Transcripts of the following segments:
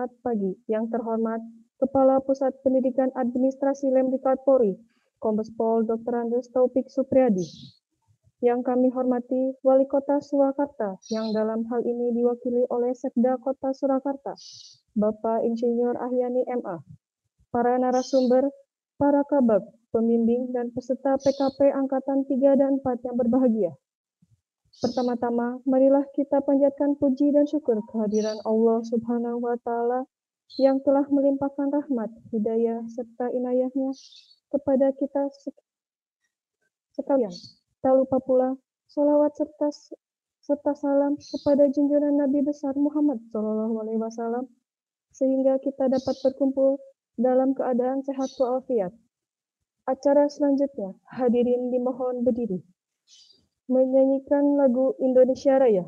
Selamat pagi, yang terhormat Kepala Pusat Pendidikan Administrasi Lemdiklat Polri, Kombes Pol Dr. Andes Taufik Supriyadi. Yang kami hormati Wali Kota Surakarta yang dalam hal ini diwakili oleh Sekda Kota Surakarta, Bapak Insinyur Ahyani MA, para narasumber, para kabag, pembimbing, dan peserta PKP Angkatan 3 dan 4 yang berbahagia. Pertama-tama, marilah kita panjatkan puji dan syukur kehadiran Allah Subhanahu wa Ta'ala yang telah melimpahkan rahmat, hidayah, serta inayahnya kepada kita sekalian. Tak lupa pula sholawat serta salam kepada junjungan Nabi besar Muhammad SAW, sehingga kita dapat berkumpul dalam keadaan sehat walafiat. Acara selanjutnya, hadirin dimohon berdiri, menyanyikan lagu Indonesia Raya.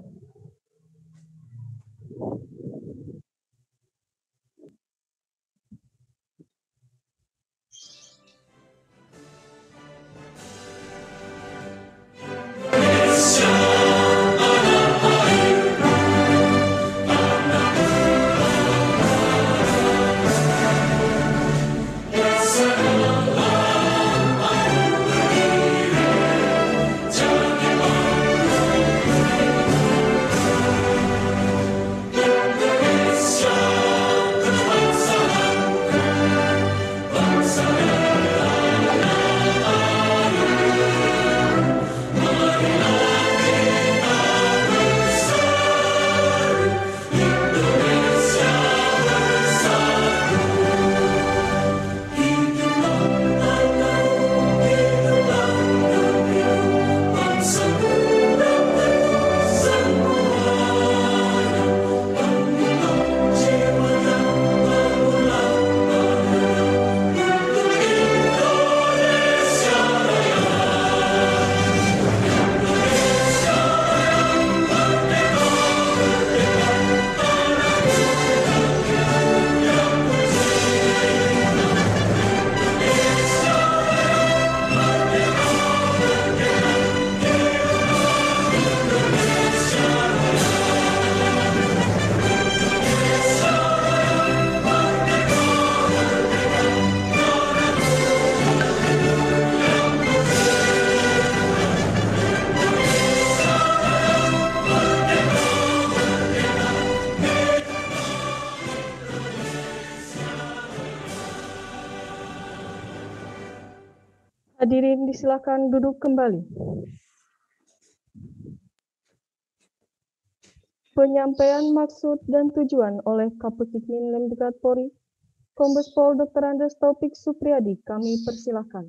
Hadirin disilakan duduk kembali. Penyampaian maksud dan tujuan oleh Kapusdikmin Lemdiklat Polri, Kombes Pol Dr. Andes Taufik Supriyadi, kami persilakan.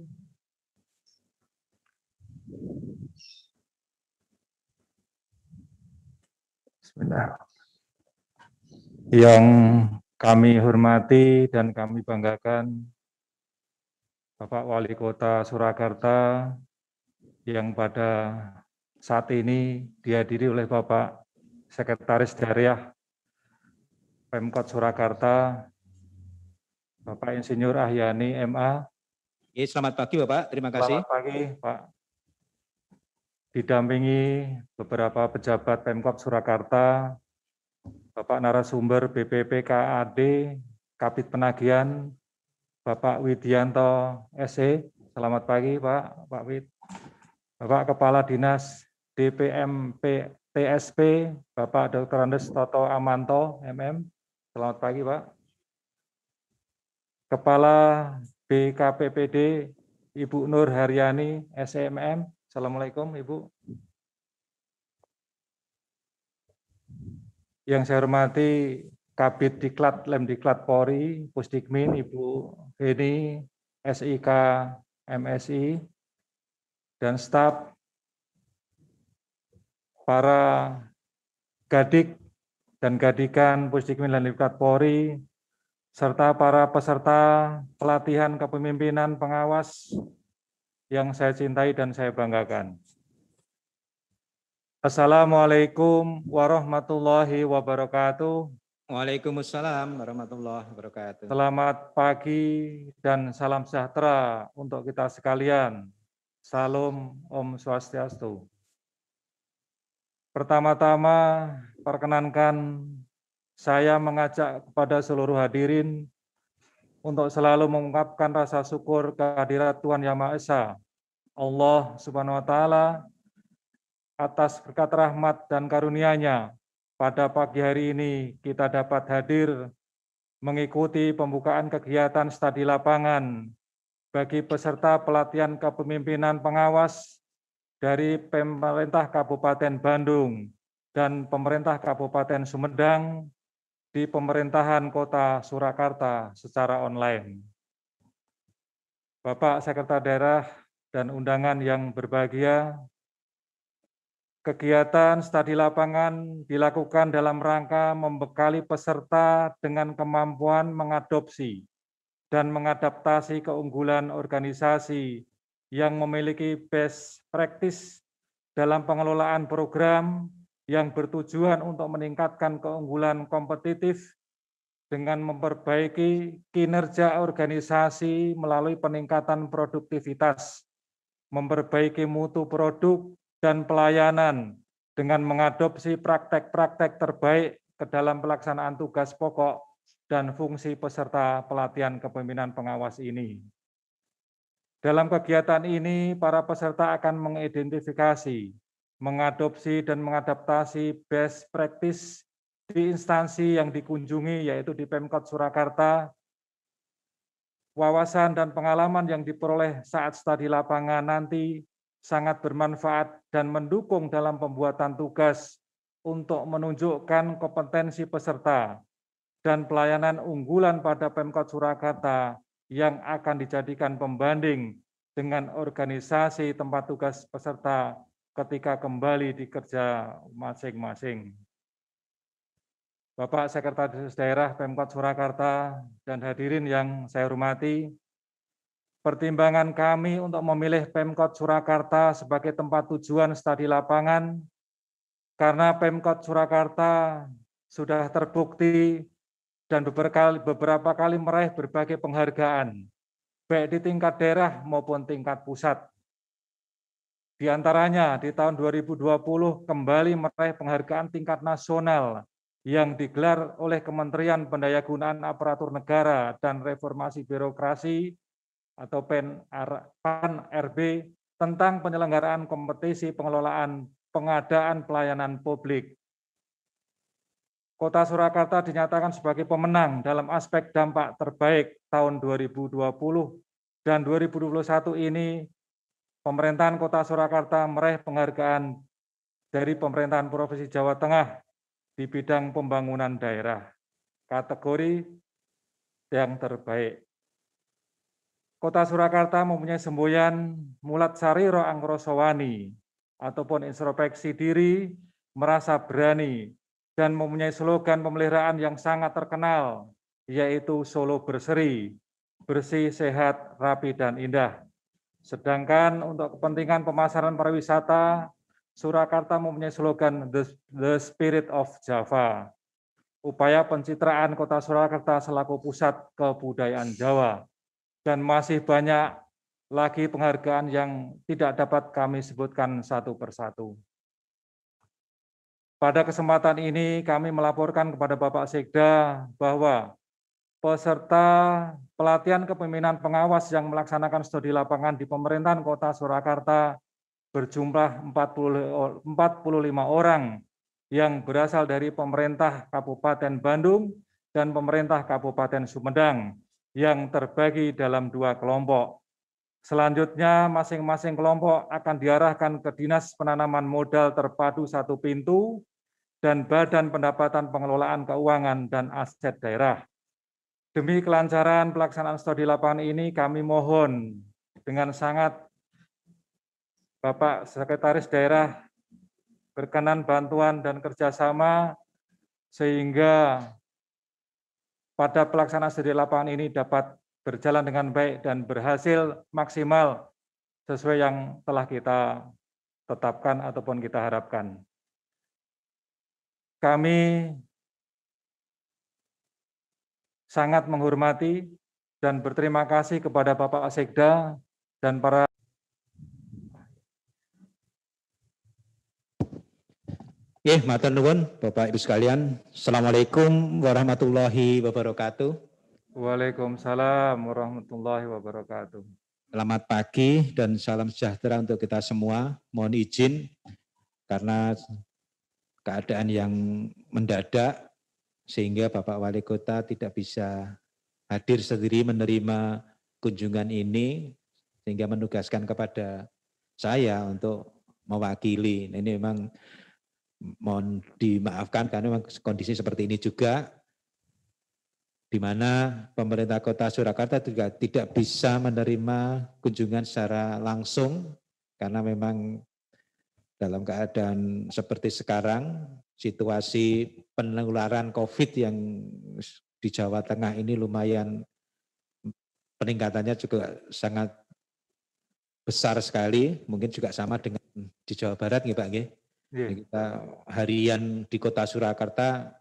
Bismillah. Yang kami hormati dan kami banggakan Bapak Wali Kota Surakarta yang pada saat ini dihadiri oleh Bapak Sekretaris Daerah Pemkot Surakarta, Bapak Insinyur Ahyani MA. Selamat pagi Bapak, terima kasih. Selamat pagi Pak. Didampingi beberapa pejabat Pemkot Surakarta, Bapak narasumber BPPKAD, Kabid Penagihan, Bapak Widianto SE, selamat pagi Pak Wid. Bapak Kepala Dinas DPM TSP, Bapak Dr. Andes Toto Amanto MM, selamat pagi Pak. Kepala BKPPD Ibu Nur Haryani SMM, assalamualaikum Ibu. Yang saya hormati Kabid Diklat Lemdiklat Polri, Pusdikmin Ibu Heni SIK MSI, dan staf, para Gadik dan Gadikan Pusdikmin Lemdiklat Polri, serta para peserta pelatihan kepemimpinan pengawas yang saya cintai dan saya banggakan. Assalamualaikum warahmatullahi wabarakatuh. Waalaikumsalam warahmatullahi wabarakatuh. Selamat pagi dan salam sejahtera untuk kita sekalian. Salam Om Swastiastu. Pertama-tama, perkenankan saya mengajak kepada seluruh hadirin untuk selalu mengungkapkan rasa syukur kehadirat Tuhan Yang Maha Esa, Allah Subhanahu wa Ta'ala, atas berkat rahmat dan karunia-Nya. Pada pagi hari ini kita dapat hadir mengikuti pembukaan kegiatan studi lapangan bagi peserta pelatihan kepemimpinan pengawas dari pemerintah Kabupaten Bandung dan pemerintah Kabupaten Sumedang di pemerintahan Kota Surakarta secara online. Bapak Sekretaris Daerah dan undangan yang berbahagia, kegiatan studi lapangan dilakukan dalam rangka membekali peserta dengan kemampuan mengadopsi dan mengadaptasi keunggulan organisasi yang memiliki best practice dalam pengelolaan program yang bertujuan untuk meningkatkan keunggulan kompetitif dengan memperbaiki kinerja organisasi melalui peningkatan produktivitas, memperbaiki mutu produk dan pelayanan dengan mengadopsi praktek-praktek terbaik ke dalam pelaksanaan tugas pokok dan fungsi peserta pelatihan kepemimpinan pengawas ini. Dalam kegiatan ini, para peserta akan mengidentifikasi, mengadopsi, dan mengadaptasi best practice di instansi yang dikunjungi, yaitu di Pemkot Surakarta. Wawasan dan pengalaman yang diperoleh saat studi lapangan nanti sangat bermanfaat dan mendukung dalam pembuatan tugas untuk menunjukkan kompetensi peserta dan pelayanan unggulan pada Pemkot Surakarta yang akan dijadikan pembanding dengan organisasi tempat tugas peserta ketika kembali di kerja masing-masing. Bapak Sekretaris Daerah Pemkot Surakarta dan hadirin yang saya hormati, pertimbangan kami untuk memilih Pemkot Surakarta sebagai tempat tujuan studi lapangan karena Pemkot Surakarta sudah terbukti dan beberapa kali meraih berbagai penghargaan, baik di tingkat daerah maupun tingkat pusat. Di antaranya di tahun 2020 kembali meraih penghargaan tingkat nasional yang digelar oleh Kementerian Pendayagunaan Aparatur Negara dan Reformasi Birokrasi atau PAN-RB tentang penyelenggaraan kompetisi pengelolaan pengadaan pelayanan publik. Kota Surakarta dinyatakan sebagai pemenang dalam aspek dampak terbaik tahun 2020 dan 2021 ini pemerintahan Kota Surakarta meraih penghargaan dari pemerintahan Provinsi Jawa Tengah di bidang pembangunan daerah, kategori yang terbaik. Kota Surakarta mempunyai semboyan Mulat Sariro Angrosowani ataupun introspeksi diri, merasa berani, dan mempunyai slogan pemeliharaan yang sangat terkenal, yaitu Solo Berseri, bersih, sehat, rapi, dan indah. Sedangkan untuk kepentingan pemasaran pariwisata, Surakarta mempunyai slogan The Spirit of Java, upaya pencitraan Kota Surakarta selaku pusat kebudayaan Jawa, dan masih banyak lagi penghargaan yang tidak dapat kami sebutkan satu persatu. Pada kesempatan ini kami melaporkan kepada Bapak Sekda bahwa peserta pelatihan kepemimpinan pengawas yang melaksanakan studi lapangan di pemerintahan Kota Surakarta berjumlah 45 orang yang berasal dari pemerintah Kabupaten Bandung dan pemerintah Kabupaten Sumedang yang terbagi dalam 2 kelompok. Selanjutnya masing-masing kelompok akan diarahkan ke Dinas Penanaman Modal Terpadu 1 Pintu dan Badan Pendapatan Pengelolaan Keuangan dan Aset Daerah. Demi kelancaran pelaksanaan studi lapangan ini, kami mohon dengan sangat Bapak Sekretaris Daerah berkenan bantuan dan kerjasama sehingga pada pelaksanaan studi lapangan ini dapat berjalan dengan baik dan berhasil maksimal sesuai yang telah kita tetapkan ataupun kita harapkan. Kami sangat menghormati dan berterima kasih kepada Bapak Sekda dan para Matur nuwun Bapak Ibu sekalian. Assalamualaikum warahmatullahi wabarakatuh. Waalaikumsalam warahmatullahi wabarakatuh. Selamat pagi dan salam sejahtera untuk kita semua. Mohon izin karena keadaan yang mendadak sehingga Bapak Wali Kota tidak bisa hadir sendiri menerima kunjungan ini sehingga menugaskan kepada saya untuk mewakili. Ini memang mohon dimaafkan karena memang kondisi seperti ini juga, di mana pemerintah Kota Surakarta juga tidak bisa menerima kunjungan secara langsung karena memang dalam keadaan seperti sekarang, situasi penularan COVID yang di Jawa Tengah ini lumayan peningkatannya juga sangat besar sekali, mungkin juga sama dengan di Jawa Barat nih Pak. Iya. Kita harian di Kota Surakarta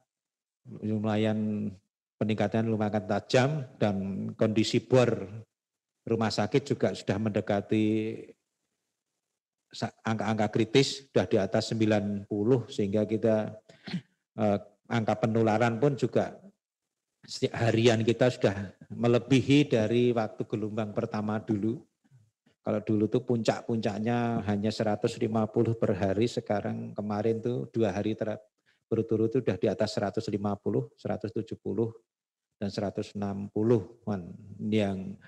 lumayan peningkatan lumayan tajam dan kondisi bor rumah sakit juga sudah mendekati angka-angka kritis, sudah di atas 90 sehingga kita angka penularan pun juga harian kita sudah melebihi dari waktu gelombang pertama dulu. Kalau dulu tuh puncak-puncaknya hanya 150 per hari, sekarang kemarin tuh 2 hari berturut-turut itu sudah di atas 150, 170, dan 160 yang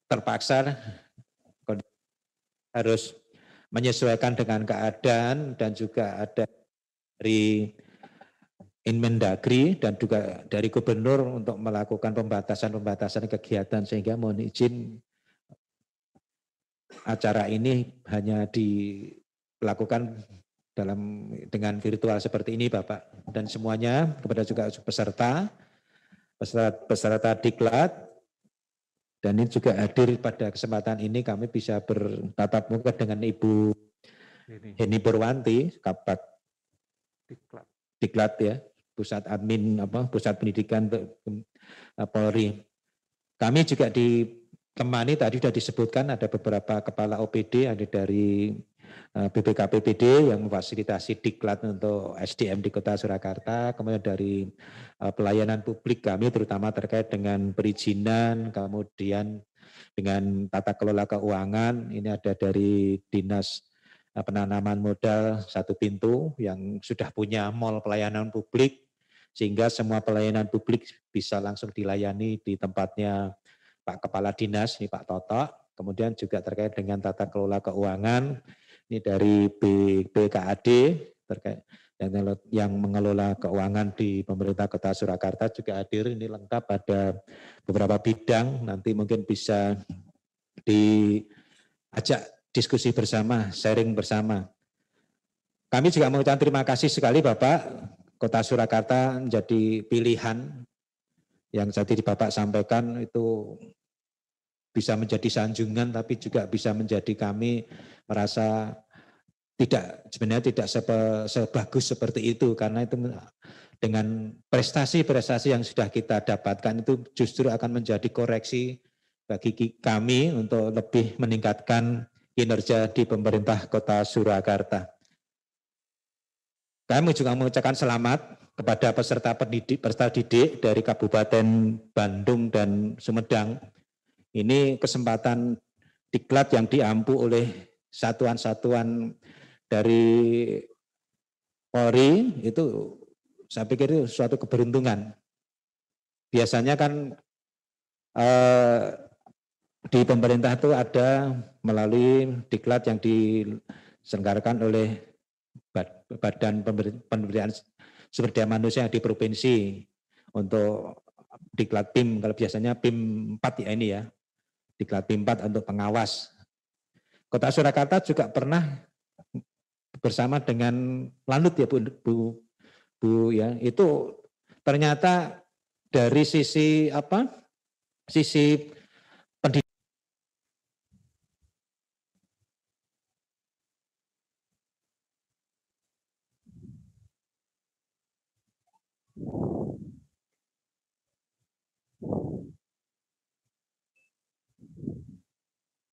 terpaksa harus menyesuaikan dengan keadaan dan juga ada dari Inmendagri dan juga dari gubernur untuk melakukan pembatasan kegiatan sehingga mohon izin acara ini hanya dilakukan dengan virtual seperti ini Bapak, dan semuanya kepada juga peserta diklat, dan ini juga hadir pada kesempatan ini kami bisa bertatap muka dengan Ibu Heni Purwanti, Kabak Diklat ya, Pusat Admin Pusat Pendidikan Polri. Kami juga ditemani, tadi sudah disebutkan ada beberapa kepala OPD, ada dari BPKPBD yang memfasilitasi diklat untuk SDM di Kota Surakarta, kemudian dari pelayanan publik kami terutama terkait dengan perizinan, kemudian dengan tata kelola keuangan, ini ada dari Dinas Penanaman Modal Satu Pintu yang sudah punya mall pelayanan publik, sehingga semua pelayanan publik bisa langsung dilayani di tempatnya Pak Kepala Dinas, ini Pak Toto. Kemudian juga terkait dengan tata kelola keuangan, ini dari BKAD terkait yang mengelola keuangan di pemerintah Kota Surakarta juga hadir. Ini lengkap, ada beberapa bidang, nanti mungkin bisa diajak diskusi bersama, sharing bersama. Kami juga mengucapkan terima kasih sekali Bapak, Kota Surakarta menjadi pilihan yang tadi Bapak sampaikan itu bisa menjadi sanjungan, tapi juga bisa menjadi kami merasa sebenarnya tidak sebagus seperti itu, karena itu dengan prestasi-prestasi yang sudah kita dapatkan itu justru akan menjadi koreksi bagi kami untuk lebih meningkatkan kinerja di pemerintah Kota Surakarta. Kami juga mengucapkan selamat kepada peserta didik dari Kabupaten Bandung dan Sumedang. Ini kesempatan diklat yang diampu oleh satuan-satuan dari Polri, itu saya pikir itu suatu keberuntungan. Biasanya kan di pemerintah itu ada melalui diklat yang diselenggarakan oleh Badan Pemberdayaan Sumber Daya Manusia di provinsi untuk diklat PIM, kalau biasanya PIM 4 ya ini ya, diklat PIM 4 untuk pengawas. Kota Surakarta juga pernah bersama dengan Lanut ya Bu ya, itu ternyata dari sisi sisi pendidikan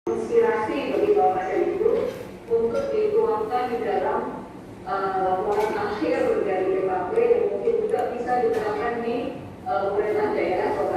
inspirasi bagi Bapak dan Ibu untuk dituangkan di dalam laporan akhir dari BKP yang mungkin juga bisa diterapkan di pemerintah daerah Kota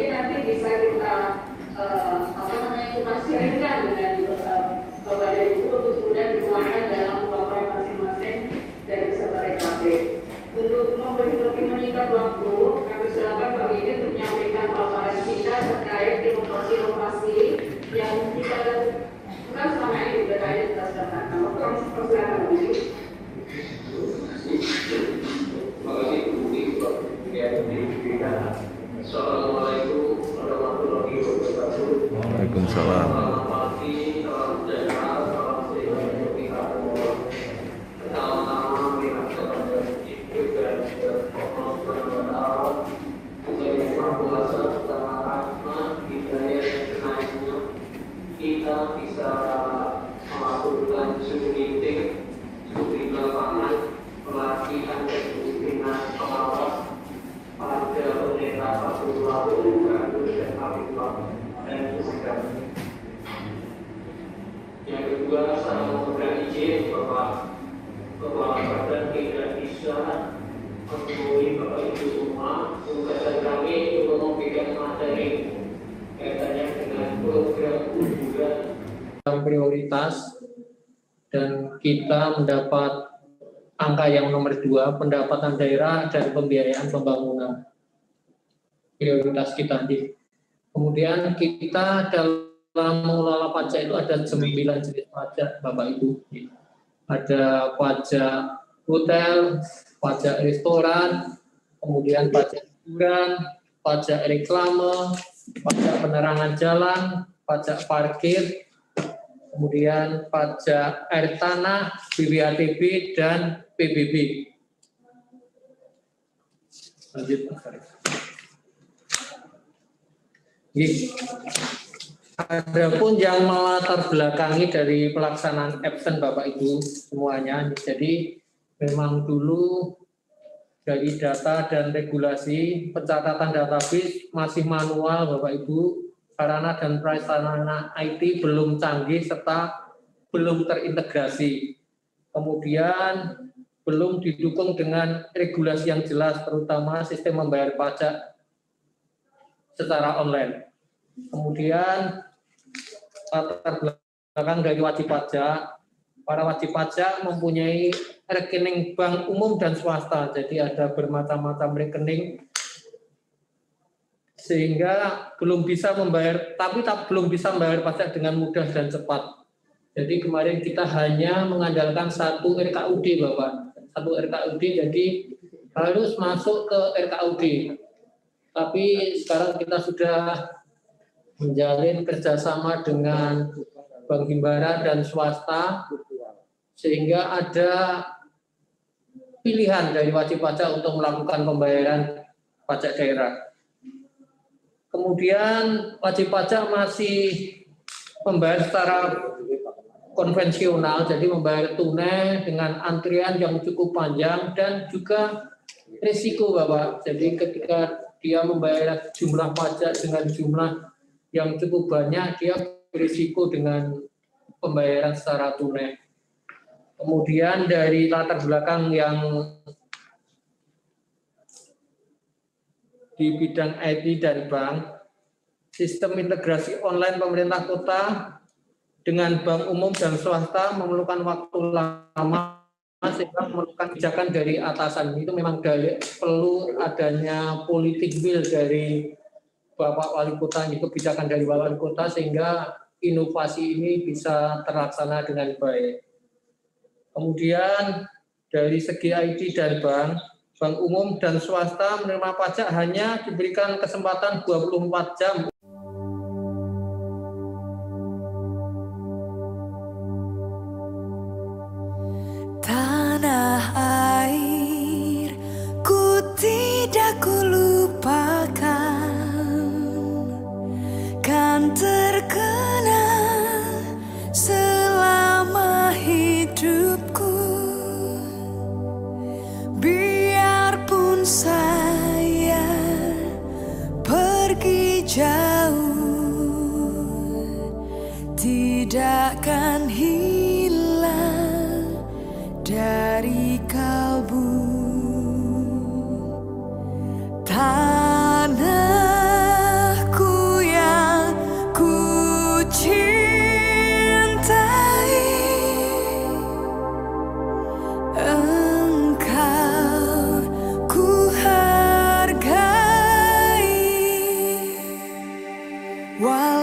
mungkin nanti bisa kita kita sharingkan dengan Bapak dan Ibu untuk kemudian dituangkan dalam laporan masing-masing dari peserta RKP. Untuk memberi lebih menyingkat waktu, kami silakan Pak Ini untuk menyampaikan paparan kita terkait inovasi yang kita lakukan selama ini berkait dengan persilakan Bu. Assalamualaikum warahmatullahi wabarakatuh. Waalaikumsalam. Kita bisa melakukan Zoom meeting, studi lapangan, pelatihan dan pimpinan pengawas pada pendeta Abdul dan Habibullah dan Musika. Yang kedua, saya mohon izin Bapak Kepala Badan tidak bisa menemui Bapak Ibu semua. Tugasan kami untuk memberikan materi kaitannya dengan program unggulan prioritas, dan kita mendapat angka yang nomor 2, pendapatan daerah dan pembiayaan pembangunan prioritas kita. Kemudian kita dalam mengelola pajak itu ada 9 jenis pajak, Bapak Ibu. Ada pajak hotel, pajak restoran, kemudian pajak hiburan, pajak reklame, pajak penerangan jalan, pajak parkir, kemudian pajak air tanah, BPHTB, dan PBB. Lanjut, Pak Farid. Adapun yang melatar belakangi dari pelaksanaan absen Bapak Ibu semuanya, jadi memang dulu dari data dan regulasi pencatatan database masih manual Bapak Ibu, sarana dan prasarana IT belum canggih serta belum terintegrasi. Kemudian belum didukung dengan regulasi yang jelas, terutama sistem membayar pajak secara online. Kemudian latar belakang dari wajib pajak, para wajib pajak mempunyai rekening bank umum dan swasta, jadi ada bermacam-macam rekening, sehingga belum bisa membayar, belum bisa membayar pajak dengan mudah dan cepat. Jadi kemarin kita hanya mengandalkan satu RKUD, Bapak, satu RKUD, jadi harus masuk ke RKUD. Tapi sekarang kita sudah menjalin kerjasama dengan Bank Himbara dan swasta, sehingga ada pilihan dari wajib pajak untuk melakukan pembayaran pajak daerah. Kemudian wajib pajak masih membayar secara konvensional, jadi membayar tunai dengan antrian yang cukup panjang dan juga risiko, Bapak. Jadi ketika dia membayar jumlah pajak dengan jumlah yang cukup banyak, dia berisiko dengan pembayaran secara tunai. Kemudian dari latar belakang yang di bidang IT dan bank, sistem integrasi online pemerintah kota dengan bank umum dan swasta memerlukan waktu lama, sehingga memerlukan kebijakan dari atasan. Itu memang perlu adanya politik will dari Bapak Wali Kota, kebijakan dari Bapak Wali Kota, sehingga inovasi ini bisa terlaksana dengan baik. Kemudian dari segi IT dan bank umum dan swasta menerima pajak hanya diberikan kesempatan 24 jam. Tanah air ku tidak kulupakan, kan terkenal selama hidupku. Biarpun saya pergi jauh, tidakkan hilang dari kalbu. Tanah walau